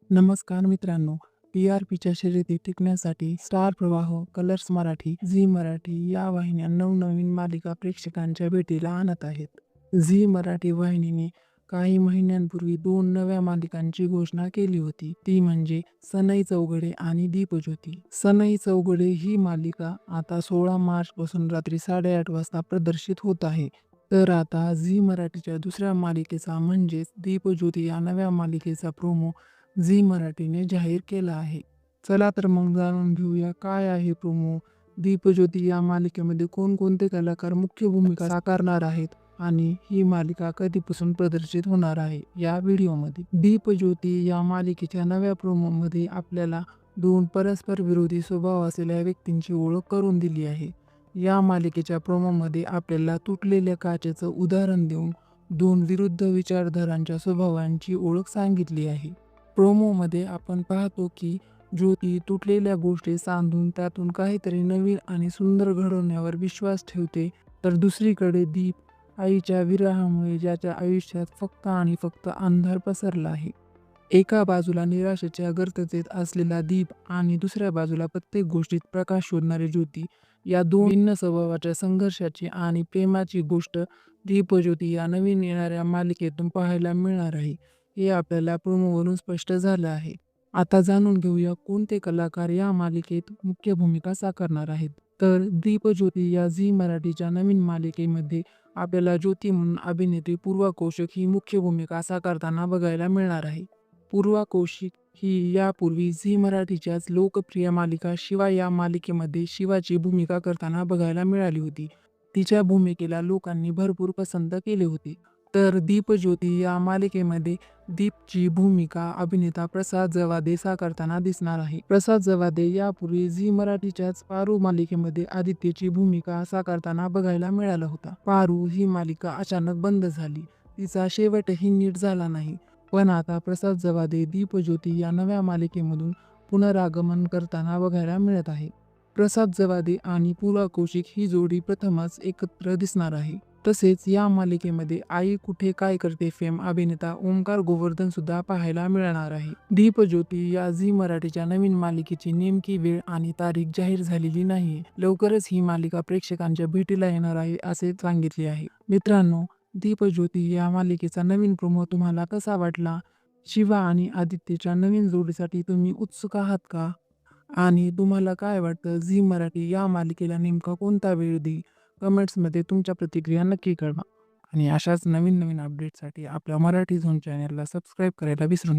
नमस्कार मित्रांनो, टी.आर.पीच्या शर्यतीत टिकण्यासाठी स्टार प्रवाह, कलर्स मराठी, झी मराठी या वाहिन्या नवनवीन मालिका प्रेक्षकांच्या भेटीला आणत आहेत. झी मराठी वाहिनीने काही महिन्यांपूर्वी 2 नव्या मालिकांची घोषणा केली होती. ती म्हणजे सनई चौघडे आणि दीपज्योती. सनई चौघडे ही मालिका आता 16 मार्चपासून रात्री 8:30 वाजता प्रदर्शित होत आहे. तर आता झी मराठीच्या दुसऱ्या मालिकेचा म्हणजेच दीपज्योती या नव्या मालिकेचा प्रोमो झी मराठीने जाहीर केला आहे. चला तर मग जाणून घेऊया काय आहे प्रोमो. दीपज्योती या मालिकेमध्ये कोणकोणते कलाकार मुख्य भूमिका साकारणार आहेत आणि ही मालिका कधीपासून प्रदर्शित होणार आहे या व्हिडिओमध्ये. दीपज्योती या मालिकेच्या नव्या प्रोमोमध्ये आपल्याला 2 परस्पर विरोधी स्वभाव असलेल्या व्यक्तींची ओळख करून दिली आहे. या मालिकेच्या प्रोमोमध्ये आपल्याला तुटलेल्या काचेचं उदाहरण देऊन 2 विरुद्ध विचारधारांच्या स्वभावांची ओळख सांगितली आहे. प्रोमोमध्ये आपण पाहतो की ज्योती तुटलेल्या गोष्टी सांधून त्यातून काहीतरी नवीन आणि सुंदर घडवण्यावर विश्वास ठेवते, तर दुसरीकडे दीप आईच्या विरहामुळे ज्याच्या आयुष्यात फक्त आणि फक्त अंधार पसरला आहे. एका बाजूला निराशेच्या गर्तेत असलेला दीप आणि दुसऱ्या बाजूला प्रत्येक गोष्टीत प्रकाश शोधणारी ज्योती, या 2 भिन्न स्वभावाच्या संघर्षाची आणि प्रेमाची गोष्ट दीपज्योती या नवीन येणाऱ्या मालिकेतून पाहायला मिळणार आहे. हे आपल्याला प्रोमोवरून स्पष्ट झालं आहे. आता जाणून घेऊया कोणते कलाकार या मालिकेत मुख्य भूमिका साकारणार आहेत. तर दीपज्योती या झी मराठीच्या नवीन मालिकेमध्ये आपल्याला ज्योती म्हणून अभिनेत्री पूर्वा कौशिक ही मुख्य भूमिका साकारताना बघायला मिळणार आहे. पूर्वा कौशिक ही यापूर्वी झी मराठीच्याच लोकप्रिय मालिका शिवा या मालिकेमध्ये शिवाची भूमिका करताना बघायला मिळाली होती. तिच्या भूमिकेला लोकांनी भरपूर पसंत केले होते. तर दीपज्योती या मालिकेमध्ये दीपची भूमिका अभिनेता प्रसाद जवादे साकारताना दिसणार आहे. प्रसाद जवादे यापूर्वी झी मराठीच्याच पारू मालिकेमध्ये आदित्यची भूमिका साकारताना बघायला मिळाला होता. पारू ही मालिका अचानक बंद झाली. तिचा शेवटही नीट झाला नाही. पण आता प्रसाद जवादे दीपज्योती या नव्या मालिकेमधून पुनरागमन करताना बघायला मिळत आहे. प्रसाद जवादे आणि पूर्वा कौशिक ही जोडी प्रथमच एकत्र दिसणार आहे. तसेच या मालिकेमध्ये आई कुठे काय करते फेम अभिनेता ओमकार गोवर्धन सुद्धा पाहायला मिळणार आहे. दीपज्योती या झी मराठीच्या नवीन मालिकेची नेमकी वेळ आणि तारीख जाहीर झालेली नाहीये. लवकरच ही मालिका प्रेक्षकांच्या भेटीला येणार आहे असे सांगितले आहे. मित्रांनो, दीपज्योती या मालिकेचा नवीन प्रोमो तुम्हाला कसा वाटला? शिवा आणि आदित्यच्या नवीन जोडीसाठी तुम्ही उत्सुक आहात का? आणि तुम्हाला काय वाटतं, झी मराठी या मालिकेला नेमका कोणता वेळ देईल? कमेंट्समध्ये तुमच्या प्रतिक्रिया नक्की कळवा. आणि अशाच नवीन नवीन अपडेटसाठी आपल्या मराठी झोन चॅनलला सबस्क्राईब करायला विसरू नका.